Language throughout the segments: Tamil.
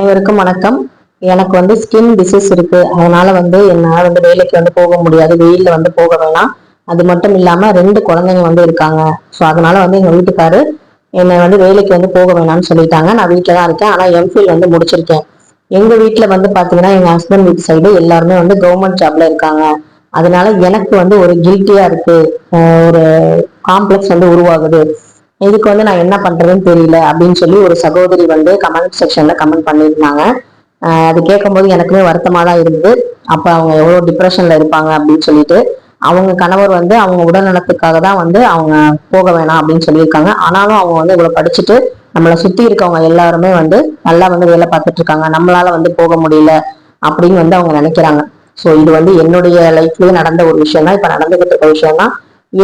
அனைவருக்கும் வணக்கம். எனக்கு ஸ்கின் டிசீஸ் இருக்கு. அதனால என்னால வேலைக்கு போக முடியாது. வெயில்ல போக வேணாம். அது மட்டும் இல்லாம 2 குழந்தைங்க இருக்காங்க. ஸோ அதனால எங்க வீட்டுக்காரு என்னை வேலைக்கு போக வேணாம்னு சொல்லிட்டாங்க. நான் வீட்டில தான் இருக்கேன். ஆனா எம்ஃபில் முடிச்சிருக்கேன். எங்க வீட்டுல பாத்தீங்கன்னா எங்க ஹஸ்பண்ட் வீட்டு சைடு எல்லாருமே கவர்மெண்ட் ஜாப்ல இருக்காங்க. அதனால எனக்கு ஒரு கில்ட்டியா இருக்கு. ஒரு காம்ப்ளெக்ஸ் உருவாகுது. இதுக்கு நான் என்ன பண்றதுன்னு தெரியல அப்படின்னு சொல்லி ஒரு சகோதரி கமெண்ட் செக்ஷன்ல கமெண்ட் பண்ணியிருந்தாங்க. அது கேட்கும்போது எனக்குமே வருத்தமா தான் இருந்தது. அப்ப அவங்க எவ்வளவு டிப்ரெஷன்ல இருப்பாங்க அப்படின்னு சொல்லிட்டு அவங்க கணவர் அவங்க உடல் நலத்துக்காக தான் அவங்க போக வேணாம் அப்படின்னு சொல்லியிருக்காங்க. ஆனாலும் அவங்க இவ்வளவு படிச்சுட்டு நம்மளை சுத்தி இருக்கவங்க எல்லாருமே நல்லா வேலை பார்த்துட்டு இருக்காங்க. நம்மளால போக முடியல அப்படின்னு அவங்க நினைக்கிறாங்க. ஸோ இது என்னுடைய லைஃப்லயே நடந்த ஒரு விஷயம் தான். இப்ப நடந்துகிட்டு இருக்க விஷயம் தான்.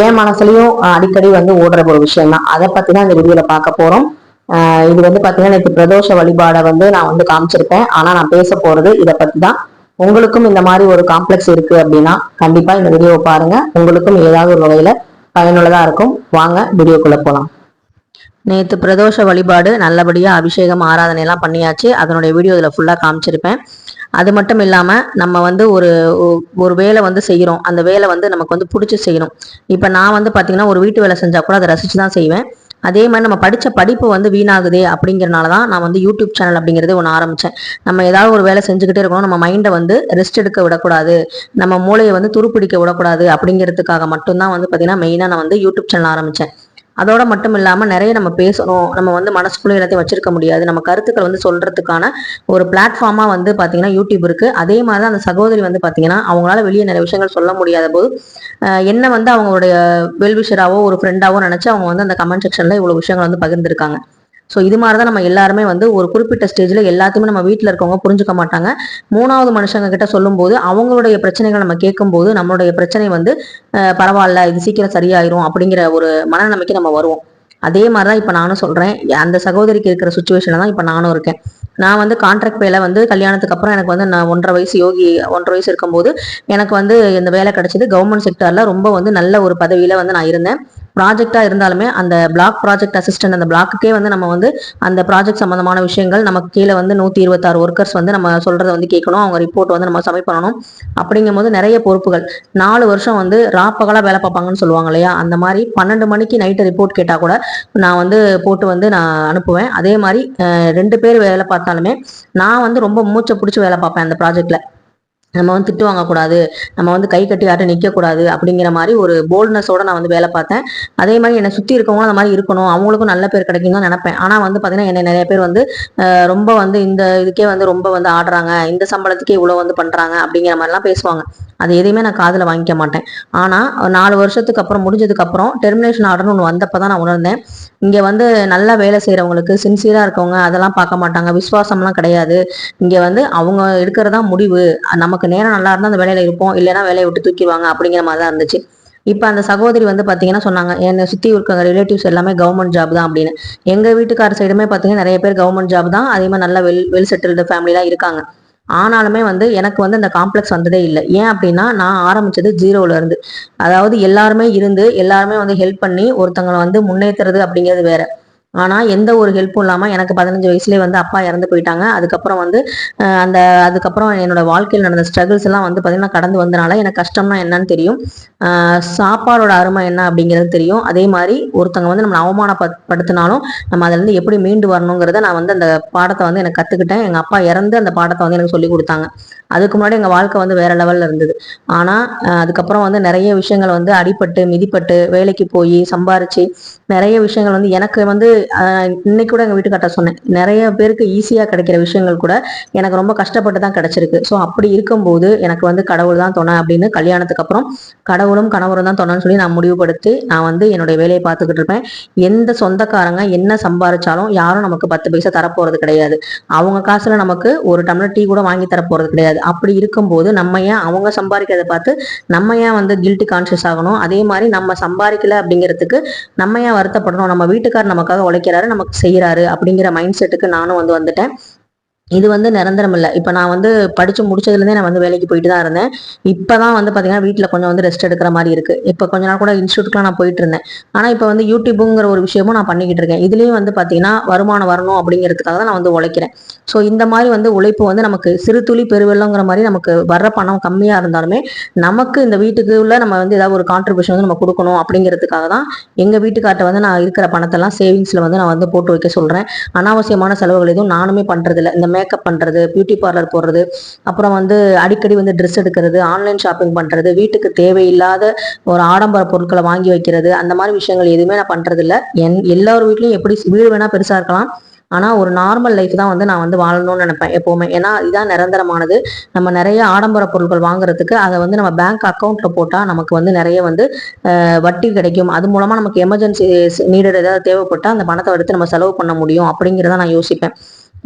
என் மனசுலயும் அடிக்கடி ஓடுற ஒரு விஷயம் தான். அதை பத்தி தான் இந்த வீடியோல பார்க்க போறோம். இது பாத்தீங்கன்னா எனக்கு பிரதோஷ வழிபாடை நான் காமிச்சிருப்பேன். ஆனா நான் பேச போறது இதை பத்தி தான். உங்களுக்கும் இந்த மாதிரி ஒரு காம்ப்ளெக்ஸ் இருக்கு அப்படின்னா கண்டிப்பா இந்த வீடியோவை பாருங்க. உங்களுக்கும் ஏதாவது ஒரு வகையில பயனுள்ளதா இருக்கும். வாங்க வீடியோக்குள்ள போலாம். நேற்று பிரதோஷ வழிபாடு நல்லபடியா அபிஷேகம் ஆராதனை எல்லாம் பண்ணியாச்சு. அதனுடைய வீடியோ இதுல ஃபுல்லா காமிச்சிருப்பேன். அது மட்டும் இல்லாம நம்ம ஒரு ஒரு வேலை செய்யறோம். அந்த வேலை நமக்கு பிடிச்சி செய்யணும். இப்ப நான் பாத்தீங்கன்னா ஒரு வீட்டு வேலை செஞ்சா கூட அதை ரசிச்சுதான் செய்வேன். அதே மாதிரி நம்ம படிச்ச படிப்பு வீணாகுதே அப்படிங்கறனாலதான் நான் யூடியூப் சேனல் அப்படிங்கறது ஒன்று ஆரம்பிச்சேன். நம்ம ஏதாவது ஒரு வேலை செஞ்சுக்கிட்டே இருக்கணும். நம்ம மைண்டை ரெஸ்ட் எடுக்க விடக்கூடாது. நம்ம மூளையை துருப்பிடிக்க விடக்கூடாது அப்படிங்கிறதுக்காக மட்டும்தான் பாத்தீங்கன்னா மெயினா நான் யூடியூப் சேனல் ஆரம்பிச்சேன். அதோட மட்டும் இல்லாம நிறைய நம்ம பேசணும். நம்ம மனசுக்குள்ள எல்லாத்தையும் வச்சிருக்க முடியாது. நம்ம கருத்துக்கள் சொல்றதுக்கான ஒரு பிளாட்ஃபார்மா பாத்தீங்கன்னா யூடியூப் இருக்கு. அதே மாதிரிதான் அந்த சகோதரி பாத்தீங்கன்னா அவங்களால வெளியே நிறைய விஷயங்கள் சொல்ல முடியாத போது என்ன அவங்களுடைய வெல்விஷராவோ ஒரு ஃப்ரெண்டாவோ நினைச்சு அவங்க அந்த கமெண்ட் செக்ஷன்ல இவ்வளவு விஷயங்கள் பகிர்ந்துருக்காங்க. ஸோ இது மாதிரிதான் நம்ம எல்லாருமே ஒரு குறிப்பிட்ட ஸ்டேஜ்ல எல்லாத்தையுமே நம்ம வீட்டில் இருக்கவங்க புரிஞ்சுக்க மாட்டாங்க. 3வது மனுஷங்க கிட்ட சொல்லும் போது அவங்களுடைய பிரச்சனைகளை நம்ம கேட்கும் போது நம்மளுடைய பிரச்சனை பரவாயில்ல, இது சீக்கிரம் சரியாயிரும் அப்படிங்கிற ஒரு மனநம்பிக்கை நம்ம வருவோம். அதே மாதிரிதான் இப்ப நானும் சொல்றேன். அந்த சகோதரிக்கு இருக்கிற சுச்சுவேஷன்ல தான் இப்ப நானும் இருக்கேன். நான் கான்ட்ராக்ட் வேலை கல்யாணத்துக்கு அப்புறம் எனக்கு நான் 1.5 வயசு 1.5 வயசு இருக்கும்போது எனக்கு இந்த வேலை கிடைச்சது. கவர்மெண்ட் செக்டர்ல ரொம்ப நல்ல ஒரு பதவியில நான் இருந்தேன். ப்ராஜெக்டா இருந்தாலுமே அந்த பிளாக் ப்ராஜெக்ட் அசிஸ்டன்ட் அந்த பிளாக்குக்கே நம்ம அந்த ப்ராஜெக்ட் சம்பந்தமான விஷயங்கள் நமக்கு கீழே 126 ஒர்க்கர்ஸ் நம்ம சொல்றதை கேட்கணும். அவங்க ரிப்போர்ட் நம்ம சப்மிட் பண்ணணும். அப்படிங்கும் போது நிறைய பொறுப்புகள். 4 வருஷம் ராப்பகலா வேலை பார்ப்பாங்கன்னு சொல்லுவாங்க இல்லையா, அந்த மாதிரி 12 மணிக்கு நைட்டு ரிப்போர்ட் கேட்டா கூட நான் போட்டு நான் அனுப்புவேன். அதே மாதிரி 2 பேர் வேலை பார்த்தாலுமே நான் ரொம்ப மூச்சை பிடிச்சி வேலை பார்ப்பேன் அந்த ப்ராஜெக்ட்ல. நம்ம திட்டு வாங்கக்கூடாது, நம்ம கை கட்டி ஆட்ட நிக்க கூடாது அப்படிங்கிற மாதிரி ஒரு போல்ட்னஸோட நான் வேலை பார்த்தேன். அதே மாதிரி என்னை சுத்தி இருக்கவங்களும் அந்த மாதிரி இருக்கணும், அவங்களுக்கும் நல்ல பேர் கிடைக்கும் தான் நினைப்பேன். ஆனா பாத்தீங்கன்னா என்ன நிறைய பேர் ரொம்ப இந்த இதுக்கே ரொம்ப ஆடுறாங்க, இந்த சம்பளத்துக்கே இவ்வளவு பண்றாங்க அப்படிங்கிற மாதிரி எல்லாம் பேசுவாங்க. அது எதையுமே நான் காதுல வாங்கிக்க மாட்டேன். ஆனா 4 வருஷத்துக்கு அப்புறம் முடிஞ்சதுக்கு அப்புறம் டெர்மினேஷன் ஆர்டர்னு ஒன்று வந்தப்பதான் நான் உணர்ந்தேன். இங்க நல்லா வேலை செய்யறவங்களுக்கு சின்சியரா இருக்கவங்க அதெல்லாம் பார்க்க மாட்டாங்க. விசுவாசம்லாம் கிடையாது. இங்க அவங்க எடுக்கிறதா முடிவு. நமக்கு நேரம் நல்லா இருந்தா அந்த வேலையில இருப்போம், இல்லைன்னா வேலையை விட்டு தூக்கிடுவாங்க அப்படிங்கிற மாதிரி தான் இருந்துச்சு. இப்ப அந்த சகோதரி பாத்தீங்கன்னா சொன்னாங்க, என்னை சுத்தி இருக்க ரிலேட்டிவ்ஸ் எல்லாமே கவர்மெண்ட் ஜாப் தான் அப்படின்னு. எங்க வீட்டுக்கார சைடுமே பாத்தீங்கன்னா நிறைய பேர் கவர்மெண்ட் ஜாப் தான். அதே மாதிரி நல்ல வெல் செட்டில்டு ஃபேமிலி தான் இருக்காங்க. ஆனாலுமே எனக்கு இந்த காம்ப்ளெக்ஸ் வந்ததே இல்லை. ஏன் அப்படின்னா நான் ஆரம்பிச்சது 0ல இருந்து. அதாவது எல்லாருமே இருந்து எல்லாருமே ஹெல்ப் பண்ணி ஒருத்தங்களை முன்னேற்றுறது அப்படிங்கிறது வேற. ஆனா எந்த ஒரு ஹெல்ப்பும் இல்லாம எனக்கு 15 வயசுலயே அப்பா இறந்து போயிட்டாங்க. அதுக்கப்புறம் அந்த அதுக்கப்புறம் என்னோட வாழ்க்கையில் நடந்த ஸ்ட்ரகிள்ஸ் எல்லாம் பாத்தீங்கன்னா கடந்து வந்தனால எனக்கு கஷ்டம்னா என்னன்னு தெரியும். சாப்பாடோட அருமை என்ன அப்படிங்கிறது தெரியும். அதே மாதிரி ஒருத்தவங்க நம்ம அவமானப்படுத்தினாலும் நம்ம அதுல இருந்து எப்படி மீண்டு வரணுங்கிறத நான் அந்த பாடத்தை எனக்கு கத்துக்கிட்டேன். எங்க அப்பா இறந்து அந்த பாடத்தை எனக்கு சொல்லி கொடுத்தாங்க. அதுக்கு முன்னாடி எங்க வாழ்க்கை வேற லெவல்ல இருந்தது. ஆனா அதுக்கப்புறம் நிறைய விஷயங்கள் அடிபட்டு மிதிப்பட்டு வேலைக்கு போய் சம்பாரிச்சு நிறைய விஷயங்கள் எனக்கு இன்னைக்கு கூட எங்க வீட்டுக்கார்ட்ட சொன்னேன். நிறைய பேருக்கு ஈஸியா கிடைக்கிற விஷயங்கள் கூட எனக்கு ரொம்ப கஷ்டப்பட்டு தான் கிடைச்சிருக்கு. ஸோ அப்படி இருக்கும்போது எனக்கு கடவுள் தான் துணை அப்படின்னு கல்யாணத்துக்கு அப்புறம் கடவுளும் கணவரும் தான் துணைன்னு சொல்லி நான் முடிவுபடுத்தி நான் என்னுடைய வேலையை பார்த்துக்கிட்டு இருப்பேன். எந்த சொந்தக்காரங்க என்ன சம்பாரிச்சாலும் யாரும் நமக்கு 10 பைசா தரப்போறது கிடையாது. அவங்க காசுல நமக்கு ஒரு டம்ளர் டீ கூட வாங்கி தரப்போறது கிடையாது. அப்படி இருக்கும்போது நம்ம ஏன் அவங்க சம்பாதிக்கிறத பார்த்து நம்ம ஏன் கில்ட்டி கான்சியஸ் ஆகணும்? அதே மாதிரி நம்ம சம்பாதிக்கல அப்படிங்கிறதுக்கு நம்ம ஏன் வருத்தப்படணும்? நம்ம வீட்டுக்காரர் நமக்காக உழைக்கிறாரு, நமக்கு செய்யறாரு அப்படிங்கிற மைண்ட் செட்டுக்கு நானும் வந்துட்டேன். இது வந்து நிரந்தரம் இல்லை. இப்போ நான் வந்து படிச்சு முடிச்சதுலேருந்தே நான் வந்து வேலைக்கு போயிட்டு தான் இருந்தேன். இப்போதான் வந்து பார்த்தீங்கன்னா வீட்டில் கொஞ்சம் வந்து ரெஸ்ட் எடுக்கிற மாதிரி இருக்கு. இப்போ கொஞ்ச நாள் கூட இன்ஸ்டியூட்க்குலாம் நான் போயிட்டு இருந்தேன். ஆனால் இப்போ வந்து யூடியூப்புங்கிற ஒரு விஷயமும் நான் பண்ணிக்கிட்டு இருக்கேன். இதுலேயும் வந்து பார்த்தீங்கன்னா வருமானம் வரணும் அப்படிங்கிறதுக்காக தான் நான் வந்து உழைக்கிறேன். ஸோ இந்த மாதிரி வந்து உழைப்பு வந்து நமக்கு சிறு துளி பெருவெள்ளங்கிற மாதிரி நமக்கு வர்ற பணம் கம்மியாக இருந்தாலுமே நமக்கு இந்த வீட்டுக்கு உள்ள நம்ம வந்து ஏதாவது ஒரு கான்ட்ரிபியூஷன் வந்து நம்ம கொடுக்கணும் அப்படிங்கிறதுக்காக தான் எங்கள் வீட்டுக்கார்ட்ட வந்து நான் இருக்கிற பணத்தெல்லாம் சேவிங்ஸில் வந்து நான் வந்து போட்டு வைக்க சொல்கிறேன். அனாவசியமான செலவுகள் எதுவும் நானுமே பண்ணுறதில்ல. இந்த மேக்கப் பண்றது, பியூட்டி பார்லர் போடுறது, அப்புறம் வந்து அடிக்கடி வந்து ட்ரெஸ் எடுக்கிறது, ஆன்லைன் ஷாப்பிங் பண்றது, வீட்டுக்கு தேவையில்லாத ஒரு ஆடம்பர பொருட்களை வாங்கி வைக்கிறது, அந்த மாதிரி விஷயங்கள் எதுவுமே நான் பண்றது இல்ல. எல்லார் வீட்லயும் எப்படி வீடு வேணா பெருசா இருக்கலாம், ஆனா ஒரு நார்மல் லைஃப் தான் வந்து நான் வந்து வாழணும்னு நினைப்பேன் எப்பவுமே. ஏன்னா இதுதான் நிரந்தரமானது. நம்ம நிறைய ஆடம்பர பொருட்கள் வாங்குறதுக்கு அதை வந்து நம்ம பேங்க் அக்கௌண்ட்ல போட்டா நமக்கு வந்து நிறைய வந்து வட்டி கிடைக்கும். அது மூலமா நமக்கு எமர்ஜென்சி நீடட் ஏதாவது தேவைப்பட்டா அந்த பணத்தை எடுத்து நம்ம செலவு பண்ண முடியும் அப்படிங்கிறத நான் யோசிப்பேன்.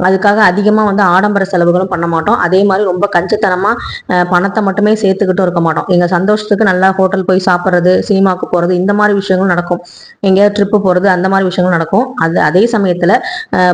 அதுக்காக அதிகமாக வந்து ஆடம்பர செலவுகளும் பண்ண மாட்டோம். அதே மாதிரி ரொம்ப கஞ்சத்தனமாக பணத்தை மட்டுமே சேர்த்துக்கிட்டும் இருக்க மாட்டோம். எங்கள் சந்தோஷத்துக்கு நல்லா ஹோட்டல் போய் சாப்பிட்றது, சினிமாவுக்கு போகிறது, இந்த மாதிரி விஷயங்களும் நடக்கும். எங்கேயாவது ட்ரிப்பு போகிறது, அந்த மாதிரி விஷயங்களும் நடக்கும். அதே சமயத்தில்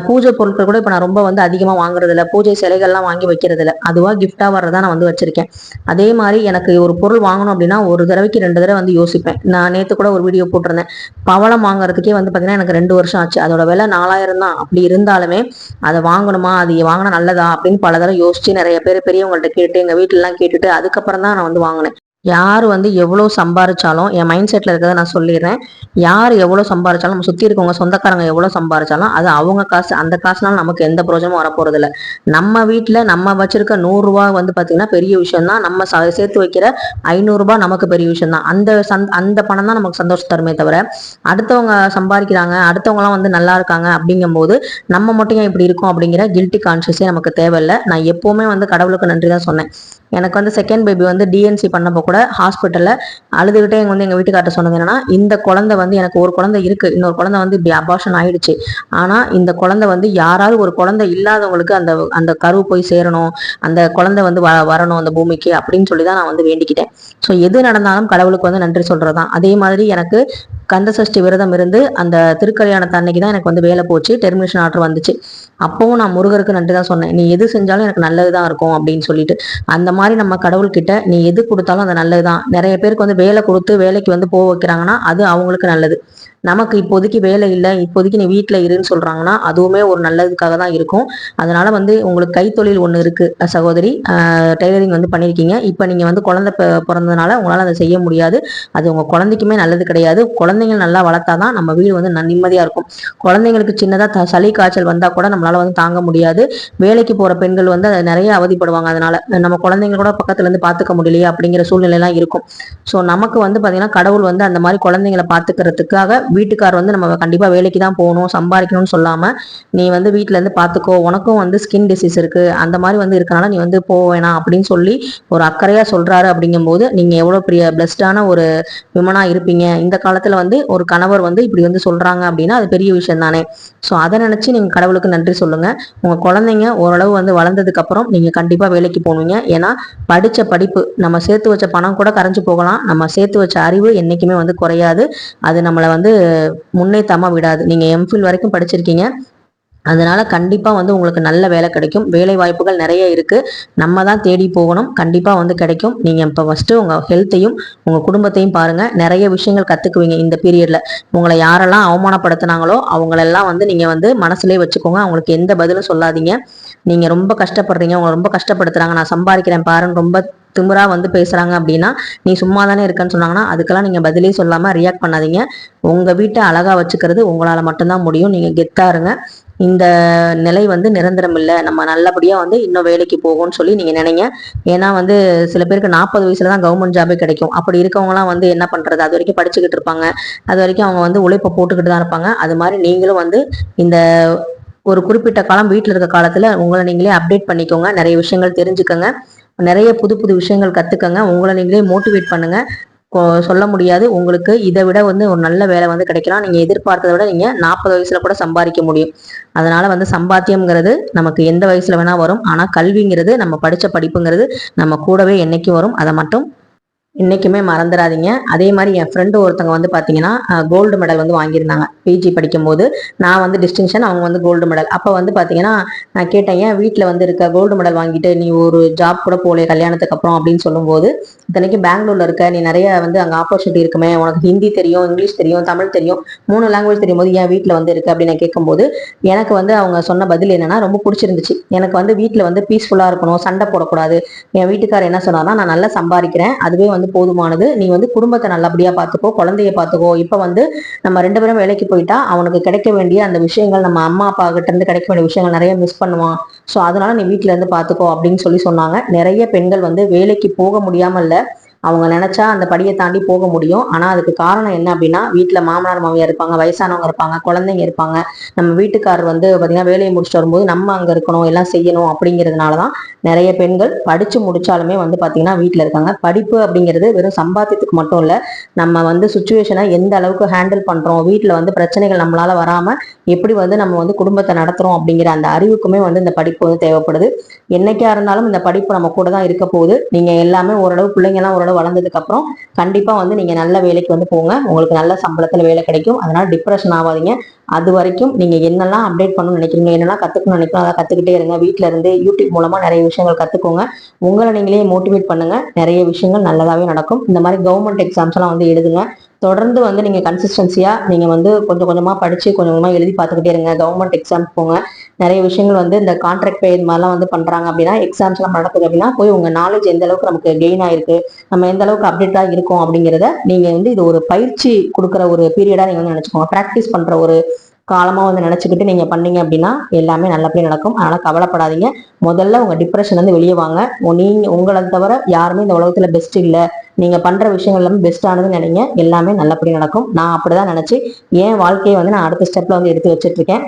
பூஜை பொருட்கள் கூட இப்போ நான் ரொம்ப வந்து அதிகமாக வாங்குறது இல்லை. பூஜை சிலைகள்லாம் வாங்கி வைக்கிறது இல்லை. அதுவாக கிஃப்டாக வர்றதா நான் வந்து வச்சிருக்கேன். அதே மாதிரி எனக்கு ஒரு பொருள் வாங்கணும் அப்படின்னா ஒரு தடவைக்கு 2 தடவை வந்து யோசிப்பேன். நான் நேற்று கூட ஒரு வீடியோ போட்டிருந்தேன். பவளம் வாங்குறதுக்கே வந்து பார்த்தீங்கன்னா எனக்கு 2 வருஷம் ஆச்சு. அதோட விலை 4000 தான். அப்படி இருந்தாலுமே அதை வாங்கணுமா, அது வாங்கினா நல்லதா அப்படின்னு பல தடவை யோசிச்சு நிறைய பேர் பெரியவங்கள்ட்ட கேட்டு எங்க வீட்டுல எல்லாம் கேட்டுட்டு அதுக்கப்புறம் தான் நான் வந்து வாங்கினேன். யார் வந்து எவ்வளவு சம்பாரிச்சாலும் என் மைண்ட் செட்ல இருக்கிறத நான் சொல்லிடுறேன். யார் எவ்வளவு சம்பாரிச்சாலும் நம்ம சுத்தி இருக்கவங்க சொந்தக்காரங்க எவ்வளவு சம்பாரிச்சாலும் அது அவங்க காசு. அந்த காசுனால நமக்கு எந்த பிரயோஜனமும் வரப்போறது இல்லை. நம்ம வீட்டுல நம்ம வச்சிருக்க 100 ரூபாய் வந்து பாத்தீங்கன்னா பெரிய விஷயம் தான். நம்ம சேர்த்து வைக்கிற 500 ரூபாய் நமக்கு பெரிய விஷயம் தான். அந்த பணம் தான் நமக்கு சந்தோஷம் தருமே தவிர அடுத்தவங்க சம்பாதிக்கிறாங்க, அடுத்தவங்க எல்லாம் வந்து நல்லா இருக்காங்க அப்படிங்கும் போது நம்ம மட்டும் ஏன் இப்படி இருக்கும் அப்படிங்கிற கில்ட்டி கான்சியஸே நமக்கு தேவையில்லை. நான் எப்பவுமே வந்து கடவுளுக்கு நன்றி தான் சொன்னேன். எனக்கு வந்து செகண்ட் பேபி வந்து டிஎன்சி பண்ணப்போ கூட ஹாஸ்பிட்டல்ல அழுதுகிட்டே வந்து எங்க வீட்டுக்கார்ட்ட சொன்னது என்னன்னா, இந்த குழந்தை வந்து எனக்கு ஒரு குழந்தை இருக்கு, இன்னொரு குழந்தை வந்து இப்படி அபார்ஷன் ஆயிடுச்சு. ஆனா இந்த குழந்தை வந்து யாராவது ஒரு குழந்தை இல்லாதவங்களுக்கு அந்த அந்த கரு போய் சேரணும், அந்த குழந்தை வந்து வரணும் அந்த பூமிக்கு அப்படின்னு சொல்லிதான் நான் வந்து வேண்டிக்கிட்டேன். ஸோ எது நடந்தாலும் கடவுளுக்கு வந்து நன்றி சொல்றதுதான். அதே மாதிரி எனக்கு கந்தசஷ்டி விரதம் இருந்து அந்த திருக்கல்யாணத்து அன்னைக்கு தான் எனக்கு வந்து வேலை போச்சு, டெர்மினேஷன் ஆர்டர் வந்துச்சு. அப்பவும் நான் முருகருக்கு நன்றி தான் சொன்னேன். நீ எது செஞ்சாலும் எனக்கு நல்லதுதான் இருக்கும் அப்படின்னு சொல்லிட்டு. அந்த மாதிரி நம்ம கடவுள்கிட்ட நீ எது கொடுத்தாலும் அது நல்லதுதான். நிறைய பேருக்கு வந்து வேலை கொடுத்து வேலைக்கு வந்து போக வைக்கிறாங்கன்னா அது அவங்களுக்கு நல்லது. நமக்கு இப்போதைக்கு வேலை இல்லை, இப்போதைக்கு நீ வீட்டில் இருன்னு சொல்றாங்கன்னா அதுவுமே ஒரு நல்லதுக்காக தான் இருக்கும். அதனால வந்து உங்களுக்கு கைத்தொழில் ஒன்று இருக்கு சகோதரி, டெய்லரிங் வந்து பண்ணியிருக்கீங்க. இப்போ நீங்க வந்து குழந்தை பிறந்ததுனால உங்களால் அதை செய்ய முடியாது. அது உங்க குழந்தைக்குமே நல்லது கிடையாது. குழந்தைங்க நல்லா வளர்த்தாதான் நம்ம வீடு வந்து நிம்மதியா இருக்கும். குழந்தைங்களுக்கு சின்னதா சளி காய்ச்சல் வந்தா கூட நம்மளால வந்து தாங்க முடியாது. வேலைக்கு போற பெண்கள் வந்து அதை நிறைய அவதிப்படுவாங்க. அதனால நம்ம குழந்தைங்க கூட பக்கத்துல இருந்து பாத்துக்க முடியலையே அப்படிங்கிற சூழ்நிலை எல்லாம் இருக்கும். ஸோ நமக்கு வந்து பாத்தீங்கன்னா கடவுள் வந்து அந்த மாதிரி குழந்தைங்களை பாத்துக்கிறதுக்காக வீட்டுக்கார் வந்து நம்ம கண்டிப்பா வேலைக்கு தான் போகணும் சம்பாதிக்கணும்னு சொல்லாம நீ வந்து வீட்டுல இருந்து பாத்துக்கோ, உனக்கும் வந்து ஸ்கின் டிசீஸ் இருக்கு, அந்த மாதிரி வந்து இருக்கனால நீ வந்து போவேணாம் அப்படின்னு சொல்லி ஒரு அக்கறையா சொல்றாரு. அப்படிங்கும் போது நீங்க எவ்வளவு பெரிய பிளஸ்டான ஒரு விமனா இருப்பீங்க. இந்த காலத்துல வந்து ஒரு கணவர் வந்து இப்படி வந்து சொல்றாங்க அப்படின்னா அது பெரிய விஷயம் தானே. ஸோ அதை நினைச்சு நீங்க கடவுளுக்கு நன்றி சொல்லுங்க. உங்க குழந்தைங்க ஓரளவு வந்து வளர்ந்ததுக்கு அப்புறம் நீங்க கண்டிப்பா வேலைக்கு போவீங்க. ஏன்னா படிச்ச படிப்பு நம்ம சேர்த்து வச்ச பணம் கூட கரைஞ்சு போகலாம், நம்ம சேர்த்து வச்ச அறிவு என்னைக்குமே வந்து குறையாது. அது நம்மளை வந்து முன்னேத்தாம விடாது. நீங்க எம்ஃபில் வரைக்கும் படிச்சிருக்கீங்க, அதனால கண்டிப்பா வந்து உங்களுக்கு நல்ல வேலை கிடைக்கும். வேலை வாய்ப்புகள் நிறைய இருக்கு. நம்ம தான் தேடி போகணும், கண்டிப்பா வந்து கிடைக்கும். நீங்க இப்ப ஃபர்ஸ்ட் உங்க ஹெல்த்தையும் உங்க குடும்பத்தையும் பாருங்க. நிறைய விஷயங்கள் கத்துக்குவீங்க இந்த பீரியட்ல. உங்களை யாரெல்லாம் அவமானப்படுத்தினாங்களோ அவங்களெல்லாம் வந்து நீங்க வந்து மனசுலயே வச்சுக்கோங்க. அவங்களுக்கு எந்த பதிலும் சொல்லாதீங்க. நீங்க ரொம்ப கஷ்டப்படுறீங்க, உங்களை ரொம்ப கஷ்டப்படுத்துறாங்க, நான் சம்பாதிக்கிறேன் பாருன்னு ரொம்ப திமிரா வந்து பேசுறாங்க அப்படின்னா, நீ சும்மா தானே இருக்கன்னு சொன்னாங்கன்னா அதுக்கெல்லாம் நீங்க பதிலே சொல்லாம ரியாக்ட் பண்ணாதீங்க. உங்க வீட்டை அழகா வச்சுக்கிறது உங்களால மட்டும்தான் முடியும். நீங்க கெத்தா இருங்க. இந்த நிலை வந்து நிரந்தரம் இல்லை, நம்ம நல்லபடியா வந்து இன்னும் வேலைக்கு போகும்னு சொல்லி நீங்க நினைங்க. ஏன்னா வந்து சில பேருக்கு 40 வயசுல தான் கவர்மெண்ட் ஜாபே கிடைக்கும். அப்படி இருக்கவங்க எல்லாம் வந்து என்ன பண்றது, அது வரைக்கும் படிச்சுக்கிட்டு இருப்பாங்க, அது வரைக்கும் அவங்க வந்து உழைப்பை போட்டுக்கிட்டு தான் இருப்பாங்க. அது மாதிரி நீங்களும் வந்து இந்த ஒரு குறிப்பிட்ட காலம் வீட்டில் இருக்க காலத்துல உங்களை நீங்களே அப்டேட் பண்ணிக்கோங்க. நிறைய விஷயங்கள் தெரிஞ்சுக்கோங்க, நிறைய புது புது விஷயங்கள் கத்துக்கங்க, உங்களை நீங்களே மோட்டிவேட் பண்ணுங்க. சொல்ல முடியாது உங்களுக்கு இதை விட வந்து ஒரு நல்ல வேலை வந்து கிடைக்கலாம். நீங்க எதிர்பார்த்ததை விட நீங்க 40 வயசுல கூட சம்பாதிக்க முடியும். அதனால வந்து சம்பாத்தியம்ங்கிறது நமக்கு எந்த வயசுல வேணா வரும். ஆனா கல்விங்கிறது நம்ம படிச்ச படிப்புங்கிறது நம்ம கூடவே என்னைக்கும் வரும். அதை மட்டும் இன்னைக்குமே மறந்துடாதீங்க. அதே மாதிரி என் ஃப்ரெண்டு ஒருத்தவங்க வந்து பார்த்தீங்கன்னா கோல்டு மெடல் வந்து வாங்கியிருந்தாங்க பிஜி படிக்கும்போது. நான் வந்து டிஸ்டிங்ஷன், அவங்க வந்து கோல்டு மெடல். அப்போ வந்து பார்த்தீங்கன்னா நான் கேட்டேன், ஏன் வீட்டில் வந்து இருக்க கோல்டு மெடல் வாங்கிட்டு நீ ஒரு ஜாப் கூட போகலையே கல்யாணத்துக்கு அப்புறம் அப்படின்னு சொல்லும்போது, இத்தனைக்கு பெங்களூர்ல இருக்க, நீ நிறைய வந்து அங்கே ஆப்பர்ச்சுனிட்டி இருக்குமே, உனக்கு ஹிந்தி தெரியும், இங்கிலீஷ் தெரியும், தமிழ் தெரியும், 3 லாங்குவேஜ் தெரியும் போது ஏன் வீட்டில் வந்து இருக்கு அப்படின்னு நான் கேட்கும்போது எனக்கு வந்து அவங்க சொன்ன பதில் என்னன்னா ரொம்ப பிடிச்சிருந்துச்சு. எனக்கு வந்து வீட்டில் வந்து பீஸ்ஃபுல்லாக இருக்கணும், சண்டை போடக்கூடாது. என் வீட்டுக்காரர் என்ன சொன்னார்னா, நான் நல்லா சம்பாதிக்கிறேன், அதுவே வந்து போதுமானது, நீ வந்து குடும்பத்தை நல்லபடியா பாத்துக்கோ, குழந்தைய பாத்துக்கோ. இப்ப வந்து நம்ம 2 பேரும் வேலைக்கு போயிட்டா அவனுக்கு கிடைக்க வேண்டிய அந்த விஷயங்கள், நம்ம அம்மா அப்பா கிட்ட இருந்து கிடைக்க வேண்டிய விஷயங்கள் நிறைய மிஸ் பண்ணுவான். சோ அதனால நீ வீட்டுல இருந்து பாத்துக்கோ அப்படின்னு சொல்லி சொன்னாங்க. நிறைய பெண்கள் வந்து வேலைக்கு போக முடியாம இல்ல, அவங்க நினைச்சா அந்த படியை தாண்டி போக முடியும். ஆனா அதுக்கு காரணம் என்ன அப்படின்னா, வீட்டுல மாமனார் மாமியார் இருப்பாங்க, வயசானவங்க இருப்பாங்க, குழந்தைங்க இருப்பாங்க. நம்ம வீட்டுக்காரர் வந்து பாத்தீங்கன்னா வேலையை முடிச்சுட்டு வரும்போது நம்ம அங்க இருக்கணும், எல்லாம் செய்யணும் அப்படிங்கிறதுனாலதான் நிறைய பெண்கள் படிச்சு முடிச்சாலுமே வந்து பாத்தீங்கன்னா வீட்டுல இருக்காங்க. படிப்பு அப்படிங்கிறது வெறும் சம்பாத்தியத்துக்கு மட்டும் இல்ல, நம்ம வந்து சுச்சுவேஷனை எந்த அளவுக்கு ஹேண்டில் பண்றோம், வீட்டுல வந்து பிரச்சனைகள் நம்மளால வராம எப்படி வந்து நம்ம வந்து குடும்பத்தை நடத்துறோம் அப்படிங்கிற அந்த அறிவுக்குமே வந்து இந்த படிப்பு வந்து தேவைப்படுது. என்னைக்கா இருந்தாலும் இந்த படிப்பு நம்ம கூட தான் இருக்க போகுது. நீங்க எல்லாமே ஓரளவு, பிள்ளைங்க எல்லாம் ஓரளவு வளர்ந்ததுக்கு அப்புறம் கண்டிப்பா வந்து நீங்க நல்ல வேலைக்கு வந்து போங்க, உங்களுக்கு நல்ல சம்பளத்துல வேலை கிடைக்கும். அதனால டிப்ரெஷன் ஆகாதீங்க. அது வரைக்கும் நீங்க என்னெல்லாம் அப்டேட் பண்ணணும்னு நினைக்கிறீங்க, என்னெல்லாம் கத்துக்கணும்னு நினைக்கிறோம், அதை கத்துக்கிட்டே இருங்க. வீட்டுல இருந்து யூடியூப் மூலமா நிறைய விஷயங்கள் கத்துக்கோங்க. உங்களை நீங்களே மோட்டிவேட் பண்ணுங்க, நிறைய விஷயங்கள் நல்லதாவே நடக்கும். இந்த மாதிரி கவர்மெண்ட் எக்ஸாம்ஸ் எல்லாம் வந்து எழுதுங்க. தொடர்ந்து வந்து நீங்க கன்சிஸ்டன்சியா நீங்க வந்து கொஞ்சம் கொஞ்சமா படிச்சு கொஞ்சம் கொஞ்சமா எழுதி பார்த்துக்கிட்டே இருங்க. கவர்மெண்ட் எக்ஸாம்ஸ் போங்க. நிறைய விஷயங்கள் வந்து இந்த கான்ட்ராக்ட் பே இது மாதிரிலாம் வந்து பண்றாங்க அப்படின்னா, எக்ஸாம்ஸ் எல்லாம் நடக்குது அப்படின்னா போய் உங்க நாலேஜ் எந்த அளவுக்கு நமக்கு கெயின் ஆயிருக்கு, நம்ம எந்த அளவுக்கு அப்டேட்டா இருக்கோம் அப்படிங்கிறத நீங்க வந்து இது ஒரு பயிற்சி கொடுக்குற ஒரு பீரியடா நீங்க வந்து நினைச்சுக்கோங்க. ப்ராக்டிஸ் பண்ற ஒரு காலமா வந்து நினைச்சுக்கிட்டு நீங்க பண்ணீங்க அப்படின்னா எல்லாமே நல்லபடியா நடக்கும். அதனால கவலைப்படாதீங்க. முதல்ல உங்க டிப்ரெஷன் வந்து வெளியே வாங்க. நீங்க உங்களை தவிர யாருமே இந்த உலகத்துல பெஸ்ட் இல்ல, நீங்க பண்ற விஷயங்கள் எல்லாமே பெஸ்டானதுன்னு நினைங்க, எல்லாமே நல்லபடியா நடக்கும். நான் அப்படிதான் நினைச்சு என் வாழ்க்கையை வந்து நான் அடுத்த ஸ்டெப்ல வந்து எடுத்து வச்சிட்டு இருக்கேன்.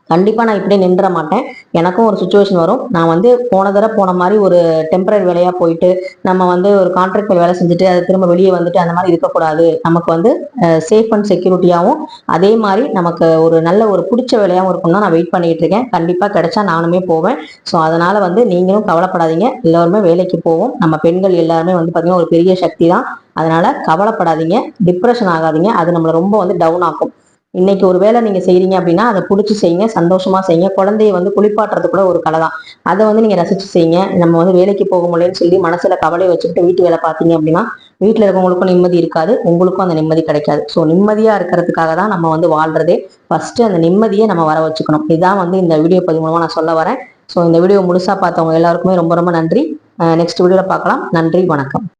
கண்டிப்பா நான் இப்படியே நின்ற மாட்டேன். எனக்கும் ஒரு சுச்சுவேஷன் வரும். நான் வந்து போன தடவை போன மாதிரி ஒரு டெம்பரரி வேலையா போயிட்டு நம்ம வந்து ஒரு கான்ட்ராக்ட் வேலை செஞ்சுட்டு அது திரும்ப வெளியே வந்துட்டு அந்த மாதிரி இருக்கக்கூடாது. நமக்கு வந்து சேஃப் அண்ட் செக்யூரிட்டியாவும், அதே மாதிரி நமக்கு ஒரு நல்ல ஒரு பிடிச்ச வேலையாகவும் இருக்கும்னா நான் வெயிட் பண்ணிட்டு இருக்கேன். கண்டிப்பா கிடைச்சா நானுமே போவேன். ஸோ அதனால வந்து நீங்களும் கவலைப்படாதீங்க. எல்லாருமே வேலைக்கு போவோம். நம்ம பெண்கள் எல்லாருமே வந்து பார்த்தீங்கன்னா ஒரு பெரிய சக்தி தான். அதனால கவலைப்படாதீங்க, டிப்ரெஷன் ஆகாதீங்க. அது நம்மளை ரொம்ப வந்து டவுன் ஆக்கும். இன்னைக்கு ஒரு வேலை நீங்க செய்றீங்க அப்படின்னா அதை பிடிச்சி செய்யுங்க, சந்தோஷமா செய்யுங்க. குழந்தைய வந்து குளிப்பாட்டுறது கூட ஒரு கலை தான், அதை வந்து நீங்க ரசிச்சு செய்யுங்க. நம்ம வந்து வேலைக்கு போக முடியலன்னு சொல்லி மனசுல கவலையை வச்சுக்கிட்டு வீட்டு வேலை பார்த்தீங்க அப்படின்னா வீட்டுல இருக்கவங்களுக்கும் நிம்மதி இருக்காது, உங்களுக்கும் அந்த நிம்மதி கிடைக்காது. ஸோ நிம்மதியா இருக்கிறதுக்காக தான் நம்ம வந்து வாழ்றதே. ஃபர்ஸ்ட் அந்த நிம்மதியை நம்ம வர வச்சுக்கணும். இதான் வந்து இந்த வீடியோ பதிவு மூலமா நான் சொல்ல வரேன். ஸோ இந்த வீடியோ முழுசா பார்த்தவங்க எல்லாருக்குமே ரொம்ப ரொம்ப நன்றி. நெக்ஸ்ட் வீடியோல பார்க்கலாம். நன்றி, வணக்கம்.